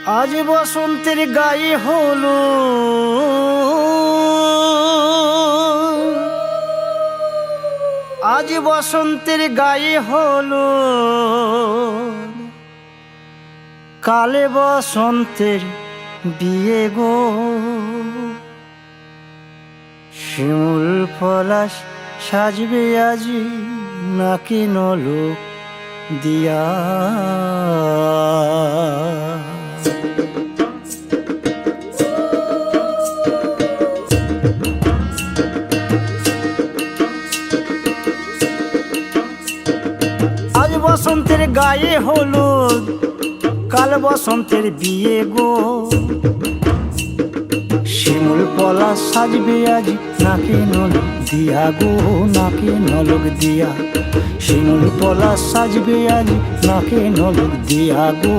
আজ বসন্তের গায়ে হলো আজ বসন্তের গায়ে হলো কালে বসন্তের বিয়ে গো। শিমুল পলাশ সাজবে আজি নাকি নলোক দিয়া। আজ বসন্তের গায়ে হলুদ কাল বসন্তের বিয়ে গো। শিমুল পলাশ সাজবে আজ নাকি নলক দিয়া গো, নাকি নলক দিয়া। শিমুল পলাশ সাজবে আজ নাকি নলক দিয়া গো।